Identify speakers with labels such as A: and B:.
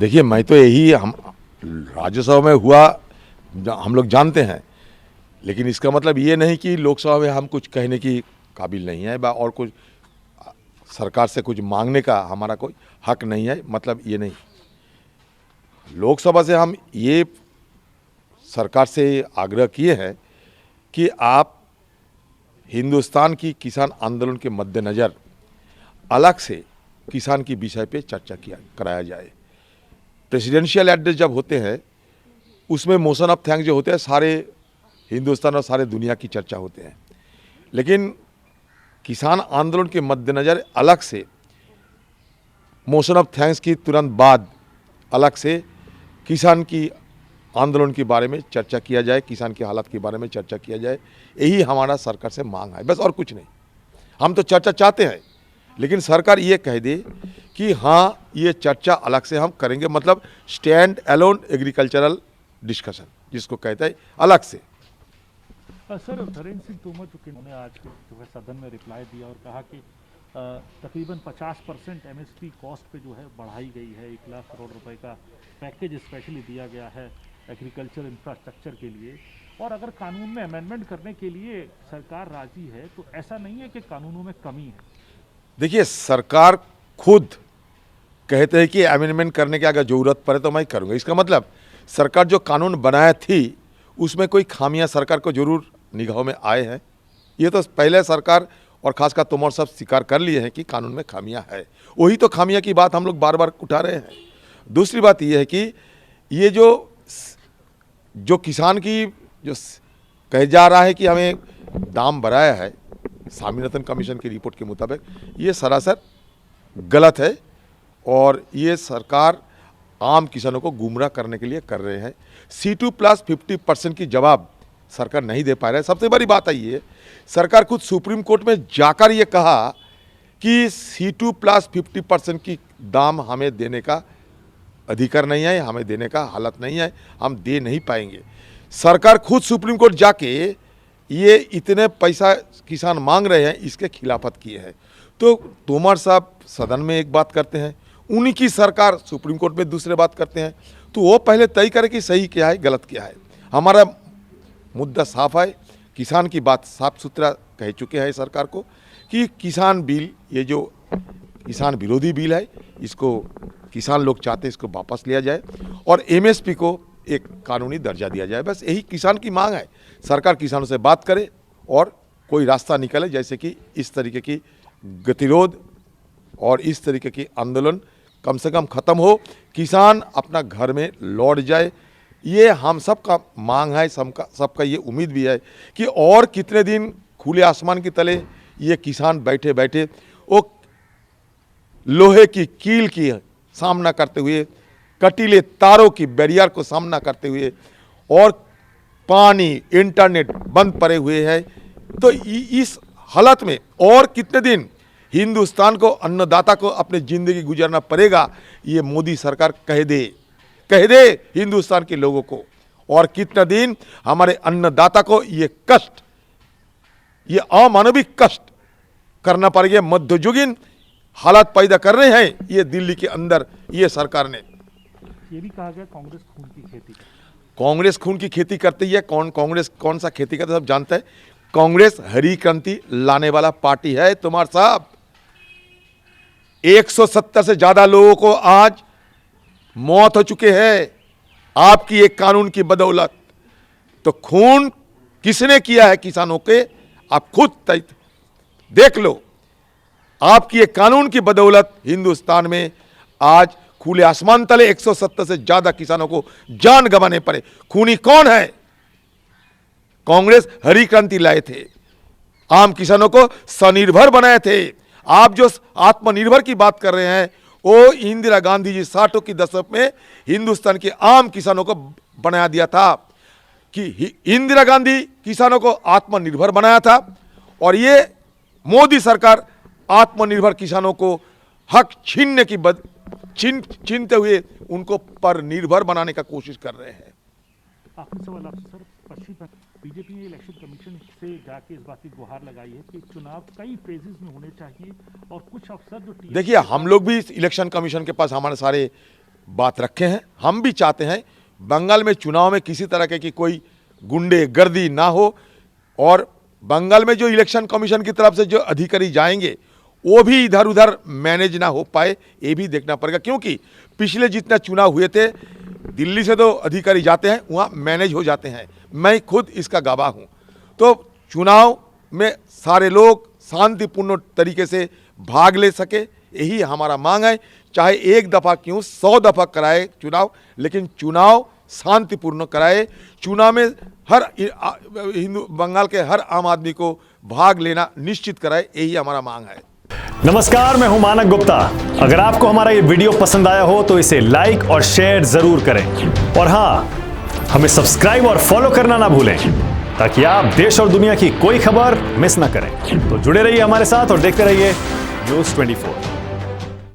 A: देखिए, मैं तो यही हम राज्यसभा में हुआ हम लोग जानते हैं, लेकिन इसका मतलब ये नहीं कि लोकसभा में हम कुछ कहने की काबिल नहीं है और कुछ सरकार से कुछ मांगने का हमारा कोई हक नहीं है, मतलब ये नहीं। लोकसभा से हम ये सरकार से आग्रह किए हैं कि आप हिंदुस्तान की किसान आंदोलन के मद्देनज़र अलग से किसान की विषय पे चर्चा कराया जाए। प्रेसिडेंशियल एड्रेस जब होते हैं उसमें मोशन ऑफ थैंक्स जो होते हैं सारे हिंदुस्तान और सारे दुनिया की चर्चा होते हैं, लेकिन किसान आंदोलन के मद्देनज़र अलग से मोशन ऑफ थैंक्स की तुरंत बाद अलग से किसान की आंदोलन के बारे में चर्चा किया जाए, किसान की हालत के बारे में चर्चा किया जाए। यही हमारा सरकार से मांग है, बस और कुछ नहीं। हम तो चर्चा चाहते हैं, लेकिन सरकार ये कह दे कि हाँ ये चर्चा अलग से हम करेंगे, मतलब स्टैंड अलोन एग्रीकल्चरल डिस्कशन जिसको कहते हैं अलग से।
B: सर, नरेंद्र सिंह तोमर उन्होंने आज जो है सदन में रिप्लाई दिया और कहा कि तकरीबन 50% एमएसपी कॉस्ट पे जो है बढ़ाई गई है। 1 लाख करोड़ रुपए का पैकेज स्पेशली दिया गया है एग्रीकल्चर इंफ्रास्ट्रक्चर के लिए, और अगर कानून में अमेंडमेंट करने के लिए सरकार राजी है तो ऐसा नहीं है कि कानूनों में कमी है।
A: देखिए, सरकार खुद कहते हैं कि अमेंडमेंट करने की अगर ज़रूरत पड़े तो मैं करूँगा। इसका मतलब सरकार जो कानून बनाया थी उसमें कोई खामियां सरकार को जरूर निगाहों में आए हैं। ये तो पहले सरकार और खासकर तोमर साहब स्वीकार कर लिए हैं कि कानून में खामियां है। वही तो खामियां की बात हम लोग बार बार उठा रहे हैं। दूसरी बात यह है कि ये जो किसान की जो कह जा रहा है कि हमें दाम बढ़ाया है स्वामीनाथन कमीशन की रिपोर्ट के मुताबिक, ये सरासर गलत है और ये सरकार आम किसानों को गुमराह करने के लिए कर रहे हैं। C2 प्लस 50% की जवाब सरकार नहीं दे पा रहा है। सबसे बड़ी बात है ये, सरकार खुद सुप्रीम कोर्ट में जाकर ये कहा कि C2 प्लस 50% की दाम हमें देने का अधिकार नहीं है, हमें देने का हालत नहीं है, हम दे नहीं पाएंगे। सरकार खुद सुप्रीम कोर्ट जाके ये इतने पैसा किसान मांग रहे हैं इसके खिलाफत किए हैं। तो तोमर साहब सदन में एक बात करते हैं, उन्हीं की सरकार सुप्रीम कोर्ट में दूसरे बात करते हैं, तो वो पहले तय करे कि सही क्या है गलत क्या है। हमारा मुद्दा साफ है, किसान की बात साफ सुथरा कह चुके हैं सरकार को कि किसान बिल, ये जो किसान विरोधी बिल है, इसको किसान लोग चाहते हैं इसको वापस लिया जाए और MSP को एक कानूनी दर्जा दिया जाए। बस यही किसान की मांग है। सरकार किसानों से बात करे और कोई रास्ता निकले, जैसे कि इस तरीके की गतिरोध और इस तरीके की आंदोलन कम से कम ख़त्म हो, किसान अपना घर में लौट जाए। ये हम सबका मांग है, सबका ये उम्मीद भी है कि और कितने दिन खुले आसमान के तले ये किसान बैठे बैठे वो लोहे की कील की सामना करते हुए, कटीले तारों की बैरियर को सामना करते हुए और पानी इंटरनेट बंद पड़े हुए हैं। तो इस हालत में और कितने दिन हिंदुस्तान को, अन्नदाता को अपनी ज़िंदगी गुजारना पड़ेगा, ये मोदी सरकार कह दे हिंदुस्तान के लोगों को। और कितना दिन हमारे अन्नदाता को ये कष्ट, ये अमानविक कष्ट करना पड़ेगा। मध्ययुगीन हालात पैदा कर रहे हैं ये दिल्ली के अंदर ये सरकार ने।
B: ये भी कहा गया कांग्रेस खून की खेती,
A: कांग्रेस खून की खेती करती है। कांग्रेस कौन सा खेती करता है सब जानता है। कांग्रेस हरी क्रांति लाने वाला पार्टी है। तुम्हारे साहब 170 से ज्यादा लोगों को आज मौत हो चुके हैं आपकी एक कानून की बदौलत। तो खून किसने किया है किसानों के, आप खुद देख लो। आपकी एक कानून की बदौलत हिंदुस्तान में आज खुले आसमान तले 170 से ज्यादा किसानों को जान गंवाने पड़े। खूनी कौन है? कांग्रेस हरी क्रांति लाए थे, आम किसानों को स्वनिर्भर बनाए थे। आप जो आत्मनिर्भर की बात कर रहे हैं वो इंदिरा गांधी जी 60 की दशक में हिंदुस्तान के आम किसानों को बनाया दिया था कि इंदिरा गांधी किसानों को आत्मनिर्भर बनाया था और ये मोदी सरकार आत्मनिर्भर किसानों को हक छीनने की छीनते हुए उनको पर निर्भर बनाने का कोशिश कर रहे हैं।
B: आखिरी सवाल आपसे सर, पश्चिम बीजेपी ने इलेक्शन कमीशन से जाके इस बात की गुहार लगाई है कि चुनाव कई फेजेस में होने चाहिए और कुछ अफसर जो
A: देखिए, हम लोग भी इलेक्शन कमीशन के पास हमारे सारे बात रखे हैं। हम भी चाहते हैं बंगाल में चुनाव में किसी तरह के की कोई गुंडे गर्दी ना हो, और बंगाल में जो इलेक्शन कमीशन की तरफ से जो अधिकारी जाएंगे वो भी इधर उधर मैनेज ना हो पाए, ये भी देखना पड़ेगा। क्योंकि पिछले जितना चुनाव हुए थे, दिल्ली से तो अधिकारी जाते हैं वहाँ मैनेज हो जाते हैं, मैं खुद इसका गवाह हूँ। तो चुनाव में सारे लोग शांतिपूर्ण तरीके से भाग ले सके, यही हमारा मांग है। चाहे एक दफ़ा क्यों 100 दफ़ा कराए चुनाव, लेकिन चुनाव शांतिपूर्ण कराए। चुनाव में हर हिंदू बंगाल के हर आम आदमी को भाग लेना निश्चित कराए, यही हमारा मांग है।
C: नमस्कार, मैं हूं मानक गुप्ता। अगर आपको हमारा ये वीडियो पसंद आया हो तो इसे लाइक और शेयर जरूर करें, और हां, हमें सब्सक्राइब और फॉलो करना ना भूलें ताकि आप देश और दुनिया की कोई खबर मिस ना करें। तो जुड़े रहिए हमारे साथ और देखते रहिए न्यूज़ 24।